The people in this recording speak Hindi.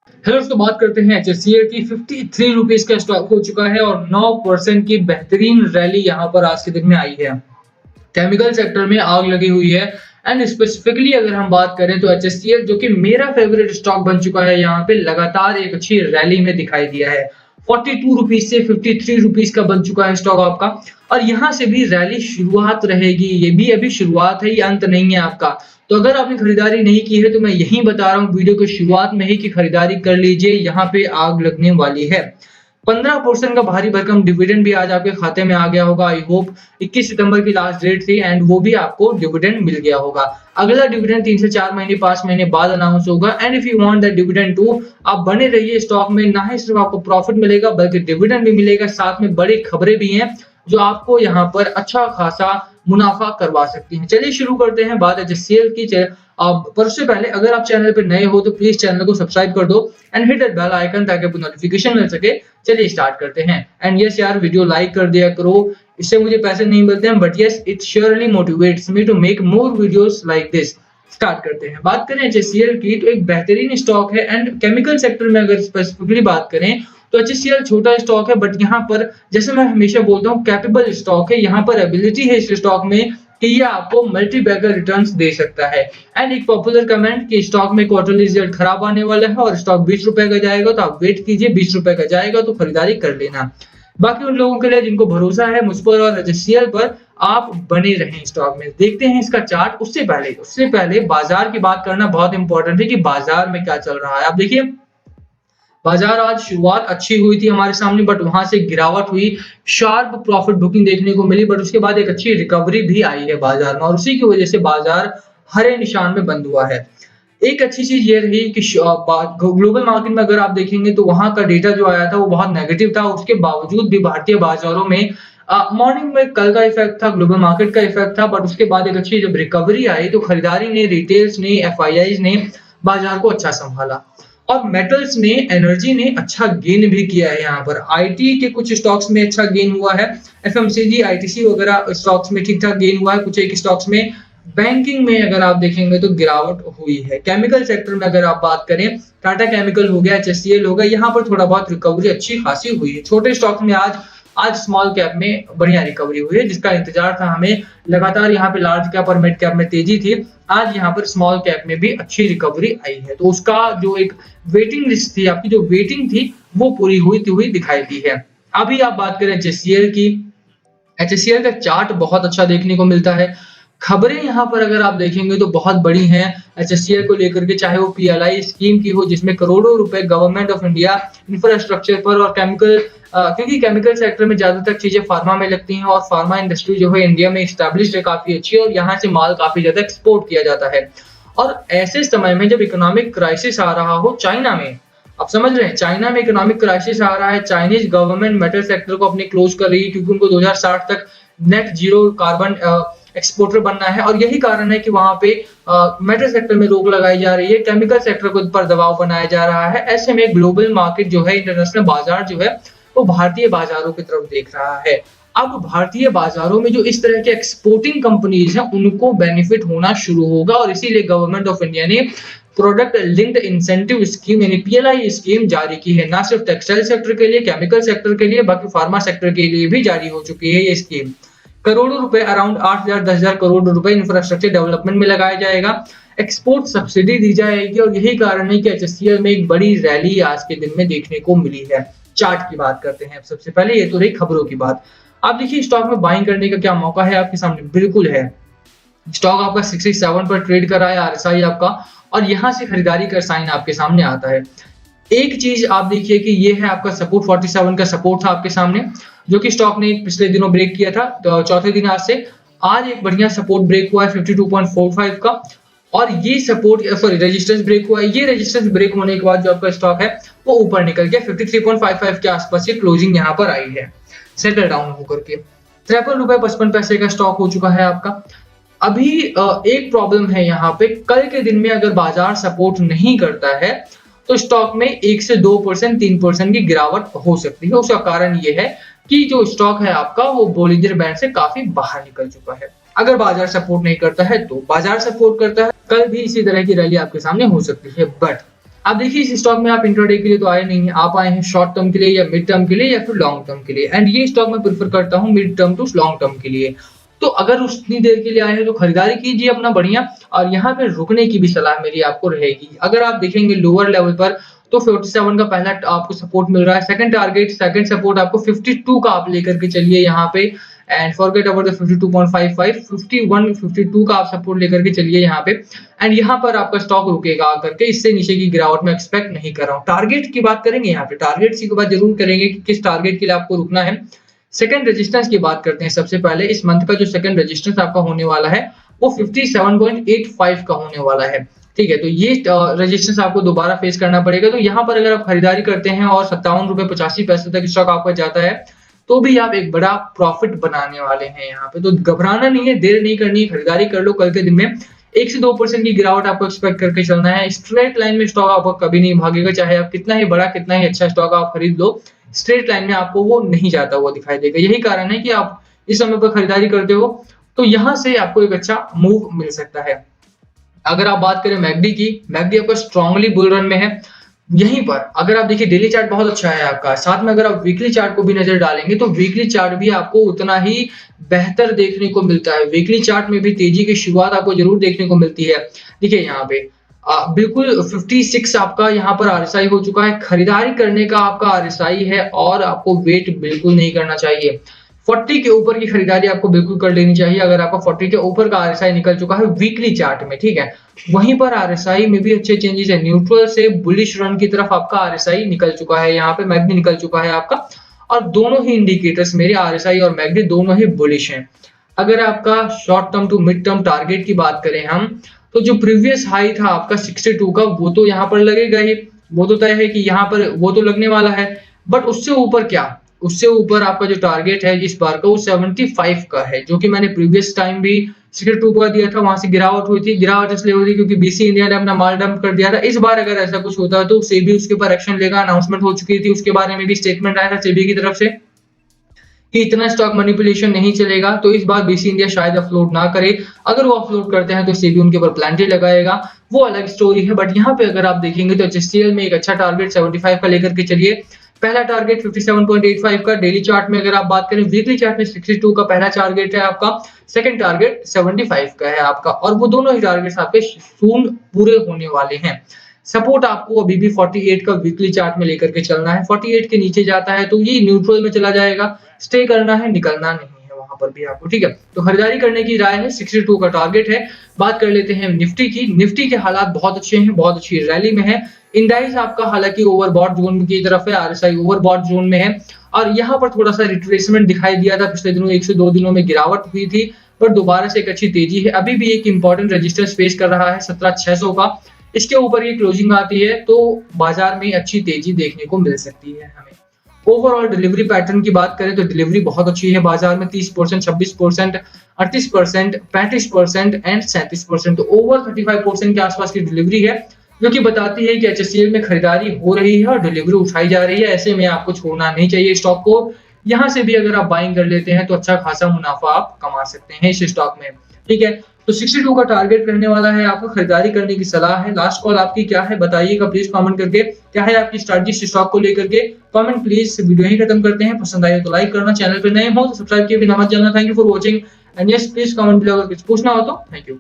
हेलो दोस्तों, बात करते हैं एचएससीएल की। 53 रुपीज का स्टॉक हो चुका है और 9% की बेहतरीन रैली यहाँ पर आज के दिन में आई है। केमिकल सेक्टर में आग लगी हुई है। एंड स्पेसिफिकली अगर हम बात करें तो एचएससीएल, जो कि मेरा फेवरेट स्टॉक बन चुका है, यहाँ पे लगातार एक अच्छी रैली में दिखाई दिया है। 42 रुपीज से 53 रुपीज का बन चुका है स्टॉक आपका। और यहाँ से भी रैली शुरुआत रहेगी, ये भी अभी शुरुआत है, ये अंत नहीं है आपका। तो अगर आपने खरीदारी नहीं की है तो मैं यही बता रहा हूँ वीडियो के शुरुआत में ही कि खरीदारी कर लीजिए, यहाँ पे आग लगने वाली है। 15% का भारी भरकम डिविडेंड भी आज आपके खाते में आ गया होगा। आई होप 21 सितंबर की लास्ट डेट थी एंड वो भी आपको डिविडेंड मिल गया होगा। अगला डिविडेंड 3 से 4 महीने 5 महीने बाद अनाउंस होगा। And if you want that dividend too, आप बने रहिए स्टॉक में। ना ही सिर्फ आपको प्रॉफिट मिलेगा बल्कि डिविडेंड भी मिलेगा, साथ में बड़ी खबरें भी हैं जो आपको यहाँ पर अच्छा खासा मुनाफा करवा सकती हैं। चलिए शुरू करते हैं बात एचएससीएल की। पर उससे पहले अगर आप चैनल पर नए हो तो प्लीज चैनल को सब्सक्राइब कर दो and hit that bell icon ताकि आपको नोटिफिकेशन मिल सके। चलिए स्टार्ट करते हैं। एंड यस यार, वीडियो लाइक कर दिया करो, इससे मुझे पैसे नहीं मिलते हैं, but yes it surely motivates me to make more videos like this. Start करते हैं। बात करें एचएससीएल की तो एक बेहतरीन स्टॉक है। एंड केमिकल सेक्टर में अगर स्पेसिफिकली बात करें तो एचएससीएल छोटा स्टॉक है, बट यहाँ पर जैसे मैं हमेशा बोलता हूँ कैपेबल स्टॉक है। यहाँ पर एबिलिटी है इस स्टॉक में कि ये आपको मल्टी बैगर रिटर्न्स दे सकता है। एंड एक पॉपुलर कमेंट कि स्टॉक में क्वार्टरली रिजल्ट खराब आने वाला है और स्टॉक 20 रुपए का जाएगा, तो आप वेट कीजिए, 20 रुपए का जाएगा तो खरीदारी कर लेना। बाकी उन लोगों के लिए जिनको भरोसा है मुझ पर और एचएससीएल पर, आप बने रहें स्टॉक में। देखते हैं इसका चार्ट। उससे पहले बाजार की बात करना बहुत इंपॉर्टेंट है कि बाजार में क्या चल रहा है। आप देखिए, बाजार आज शुरुआत अच्छी हुई थी हमारे सामने, बट वहां से गिरावट हुई, शार्प प्रॉफिट बुकिंग देखने को मिली, बट उसके बाद एक अच्छी रिकवरी भी आई है बाजार में और उसी की वजह से बाजार हरे निशान में बंद हुआ है। एक अच्छी चीज ये रही कि ग्लोबल मार्केट में अगर आप देखेंगे तो वहां का डेटा जो आया था वो बहुत नेगेटिव था। उसके बावजूद भी भारतीय बाजारों में मॉर्निंग में कल का इफेक्ट था, ग्लोबल मार्केट का इफेक्ट था, बट उसके बाद एक अच्छी जब रिकवरी आई तो खरीदारी ने, रिटेल्स ने, एफआईआईज ने बाजार को अच्छा संभाला। और मेटल्स ने, एनर्जी ने अच्छा गेन भी किया है। यहाँ पर आईटी के कुछ स्टॉक्स में अच्छा गेन हुआ है, एफएमसीजी, आईटीसी वगैरह स्टॉक्स में ठीक ठाक गेन हुआ है, कुछ एक स्टॉक्स में। बैंकिंग में अगर आप देखेंगे तो गिरावट हुई है। केमिकल सेक्टर में अगर आप बात करें, टाटा केमिकल हो गया, एचएससीएल हो गया, यहाँ पर थोड़ा बहुत रिकवरी अच्छी खासी हुई है। छोटे स्टॉक्स में आज आज स्मॉल कैप में बढ़िया रिकवरी हुई है, जिसका इंतजार था हमें। लगातार यहाँ पे लार्ज कैप और मिड कैप में तेजी थी, आज यहाँ पर स्मॉल कैप में भी अच्छी रिकवरी आई है। तो उसका जो एक वेटिंग लिस्ट थी, आपकी जो वेटिंग थी वो पूरी हुई दिखाई दी है। अभी आप बात करें एचएससीएल की, एचएससीएल का चार्ट बहुत अच्छा देखने को मिलता है। खबरें यहाँ पर अगर आप देखेंगे तो बहुत बड़ी हैं एचएससीएल को लेकर के, चाहे वो पीएलआई स्कीम की हो जिसमें करोड़ों रुपए गवर्नमेंट ऑफ इंडिया इंफ्रास्ट्रक्चर पर और केमिकल, क्योंकि केमिकल सेक्टर में ज्यादातर चीजें फार्मा में लगती हैं और फार्मा इंडस्ट्री जो है इंडिया में एस्टैब्लिश्ड है काफी अच्छी, और यहाँ से माल काफी ज्यादा एक्सपोर्ट किया जाता है। और ऐसे समय में जब इकोनॉमिक क्राइसिस आ रहा हो चाइना में, आप समझ रहे हैं, चाइना में इकोनॉमिक क्राइसिस आ रहा है, चाइनीज गवर्नमेंट मेटल सेक्टर को अपनी क्लोज कर रही है क्योंकि उनको 2060 तक नेट जीरो कार्बन एक्सपोर्टर बनना है। और यही कारण है कि वहां पे मेटल सेक्टर में रोक लगाई जा रही है, केमिकल सेक्टर को पर दबाव बनाया जा रहा है। ऐसे में ग्लोबल मार्केट जो है, इंटरनेशनल बाजार जो है, वो भारतीय बाजारों की तरफ देख रहा है। अब भारतीय बाजारों में जो इस तरह के एक्सपोर्टिंग कंपनीज हैं उनको बेनिफिट होना शुरू होगा, और इसीलिए गवर्नमेंट ऑफ इंडिया ने प्रोडक्ट लिंक्ड इंसेंटिव स्कीम यानी पीएलआई स्कीम जारी की है। ना सिर्फ टेक्सटाइल सेक्टर के लिए, केमिकल सेक्टर के लिए, बल्कि फार्मा सेक्टर के लिए भी जारी हो चुकी है ये स्कीम। करोड़ों रुपए, अराउंड 8,000-10,000 करोड़ रुपए इंफ्रास्ट्रक्चर डेवलपमेंट में लगाया जाएगा, एक्सपोर्ट सब्सिडी दी जाएगी, और यही कारण है कि एचएससीएल में एक बड़ी रैली आज के दिन में देखने को मिली है। चार्ट की बात करते हैं सबसे पहले, ये तो रही खबरों की बात। आप देखिए स्टॉक में बाइंग करने का क्या मौका है आपके सामने, बिल्कुल है। स्टॉक आपका 67 पर ट्रेड कर रहा है, आरएसआई आपका, और यहां से खरीदारी का साइन आपके सामने आता है। एक चीज आप देखिए कि ये है आपका सपोर्ट, 47 का सपोर्ट था आपके सामने, जो कि स्टॉक ने पिछले दिनों ब्रेक किया था, तो चौथे दिन आज एक बढ़िया सपोर्ट ब्रेक हुआ है 52.45 का, और ये सपोर्ट सॉरी रेजिस्टेंस ब्रेक हुआ है। ये रेजिस्टेंस ब्रेक होने के बाद जो आपका स्टॉक है वो ऊपर निकल गया, 53.55 के आसपास ये क्लोजिंग यहाँ पर आई है, सेटल डाउन होकर के। 53 रुपए 55 पैसे का स्टॉक हो चुका है आपका। अभी एक प्रॉब्लम है यहाँ पे, कल के दिन में अगर बाजार सपोर्ट नहीं करता है तो स्टॉक में 1 से 2%, 3% की गिरावट हो सकती है। उसका कारण ये है कि जो स्टॉक है आपका वो बोलिंजर बैंड से काफी बाहर निकल चुका है। अगर बाजार सपोर्ट नहीं करता है तो बाजार सपोर्ट करता है, कल भी इसी तरह की रैली आपके सामने हो सकती है। बट आप देखिए इस स्टॉक में आप इंट्राडे के लिए तो आए नहीं हैं, आप आए हैं शॉर्ट टर्म के लिए या मिड टर्म के लिए या फिर लॉन्ग टर्म के लिए। एंड ये स्टॉक मैं प्रेफर करता हूँ mid term to long term के लिए। तो अगर उतनी देर के लिए आए हैं तो खरीदारी कीजिए अपना बढ़िया, और यहाँ पे रुकने की भी सलाह मेरी आपको रहेगी। अगर आप देखेंगे लोअर लेवल पर तो 47 का पहला आपको सपोर्ट मिल रहा है, सेकंड सपोर्ट आपको 52 का आप लेकर के चलिए यहाँ पे, एंड फॉरगेट अबाउट द 52.55, 51 52 का आप सपोर्ट लेकर के चलिए यहाँ पे। एंड यहाँ पर आपका स्टॉक रुकेगा आकर के, इससे नीचे की गिरावट में एक्सपेक्ट नहीं कर रहा हूँ। टारगेट की बात करेंगे यहाँ पे, टारगेट की बात जरूर करेंगे कि किस टारगेट के लिए आपको रुकना है। सेकंड रेजिस्टेंस की बात करते हैं सबसे पहले। इस मंथ का जो सेकंड रेजिस्टेंस आपका होने वाला है वो 57.85 का होने वाला है, ठीक है। तो ये रेजिस्टेंस आपको दोबारा फेस करना पड़ेगा। तो यहाँ पर अगर आप खरीदारी करते हैं और 57 रुपए 85 पैसे तक स्टॉक आपका जाता है तो भी आप एक बड़ा प्रॉफिट बनाने वाले हैं यहाँ पे। तो घबराना नहीं है, देर नहीं करनी है, खरीदारी कर लो। कल के दिन में 1 से 2% की गिरावट आपको एक्सपेक्ट करके चलना है। स्ट्रेट लाइन में स्टॉक आपको कभी नहीं भागेगा, चाहे आप कितना ही बड़ा कितना ही अच्छा स्टॉक आप खरीद लो, स्ट्रेट लाइन में आपको वो नहीं जाता हुआ दिखाई देगा। यही कारण है कि आप इस समय पर खरीदारी करते हो तो यहाँ से आपको एक अच्छा मूव मिल सकता है। अगर आप बात करें मैकडी की, मैकडी आपका स्ट्रांगली बुल रन में है। यहीं पर अगर आप देखिए डेली चार्ट बहुत अच्छा है आपका, साथ में अगर आप वीकली चार्ट को भी नजर डालेंगे तो वीकली चार्ट भी आपको उतना ही बेहतर देखने को मिलता है। वीकली चार्ट में भी तेजी की शुरुआत आपको जरूर देखने को मिलती है। देखिए यहाँ पे बिल्कुल 56 आपका यहाँ पर आरएसआई हो चुका है। खरीदारी करने का आपका आरएसआई है और आपको वेट बिल्कुल नहीं करना चाहिए। 40 के ऊपर की खरीदारी आपको बिल्कुल कर लेनी चाहिए अगर आपका 40 के ऊपर का आरएसआई निकल चुका है वीकली चार्ट में, ठीक है। वहीं पर आरएसआई में भी अच्छे चेंजेस है, न्यूट्रल से बुलिश रन की तरफ आपका आरएसआई निकल चुका है, यहाँ पे मैकडी निकल चुका है आपका, और दोनों ही इंडिकेटर्स मेरे आरएसआई और मैकडी दोनों ही बुलिश हैं। अगर आपका short term to mid term target की बात करें हम, तो जो प्रीवियस हाई था आपका 62 का वो तो यहाँ पर लगेगा ही, वो तो तय है कि यहाँ पर वो तो लगने वाला है। बट उससे ऊपर क्या, उससे ऊपर आपका जो टारगेट है इस बार का वो 75 का है, जो कि मैंने प्रीवियस टाइम भी 62 का दिया था। वहां से गिरावट हुई थी, गिरावट इसलिए हुई थी क्योंकि बीसी इंडिया ने अपना माल डंप कर दिया था। इस बार अगर ऐसा कुछ होता है तो सेबी उसके ऊपर एक्शन लेगा, अनाउंसमेंट हो चुकी थी, उसके बारे में भी स्टेटमेंट आया था सेबी की तरफ से कि इतना स्टॉक मैनिपुलेशन नहीं चलेगा। तो इस बार बीसी इंडिया शायद अपलोड ना करे, अगर वो अपलोड करते हैं तो सेबी उनके ऊपर प्लांटी लगाएगा, वो अलग स्टोरी है। बट यहाँ पे अगर आप देखेंगे तो एचएससीएल में एक अच्छा टारगेट 75 का लेकर के चलिए। पहला टारगेट 57.85 का डेली चार्ट में, अगर आप बात करें वीकली चार्ट में 62 का पहला टारगेट है आपका, सेकंड टारगेट 75 का है आपका, और वो दोनों ही टारगेट्स आपके सून पूरे होने वाले हैं। सपोर्ट आपको अभी भी 48 का वीकली चार्ट में लेकर के चलना है। 48 के नीचे जाता है तो ये न्यूट्रल में चला जाएगा, स्टे करना है, निकलना नहीं है वहां पर भी आपको, ठीक है। तो खरीदारी करने की राय है, 62 का टारगेट है। बात कर लेते हैं निफ्टी की। निफ्टी के हालात बहुत अच्छे हैं, बहुत अच्छी रैली में है। इंडाइस आपका हालांकि ओवरबॉट जोन की तरफ है, आरएसआई ओवरबॉट जोन में है, और यहाँ पर थोड़ा सा रिट्रेसमेंट दिखाई दिया था पिछले दिनों, 1 से 2 दिनों में गिरावट हुई थी, पर दोबारा से एक अच्छी तेजी है। अभी भी एक इंपॉर्टेंट रेजिस्टेंस फेस कर रहा है 17,600 का, इसके ऊपर ये क्लोजिंग आती है तो बाजार में अच्छी तेजी देखने को मिल सकती है हमें। ओवरऑल डिलीवरी पैटर्न की बात करें तो डिलीवरी बहुत अच्छी है बाजार में, 30%, 26%, 38%, 35% एंड 37%, तो ओवर 35% के आसपास की डिलीवरी है, जो कि बताती है कि एचएससीएल में खरीदारी हो रही है और डिलीवरी उठाई जा रही है। ऐसे में आपको छोड़ना नहीं चाहिए स्टॉक को। यहाँ से भी अगर आप बाइंग कर लेते हैं तो अच्छा खासा मुनाफा आप कमा सकते हैं इस स्टॉक में, ठीक है। तो 62 का टारगेट रहने वाला है, आपको खरीदारी करने की सलाह है। लास्ट कॉल आपकी क्या है बताइएगा प्लीज कमेंट करके, क्या है आपकी स्ट्रैटेजी स्टॉक को लेकर के, कमेंट प्लीज। वीडियो ही खत्म करते हैं, पसंद आए तो लाइक करना, चैनल पे नए हो तो सब्सक्राइब किए बिना मत जाना। Thank you for watching and yes please comment below अगर कुछ पूछना हो तो। Thank you.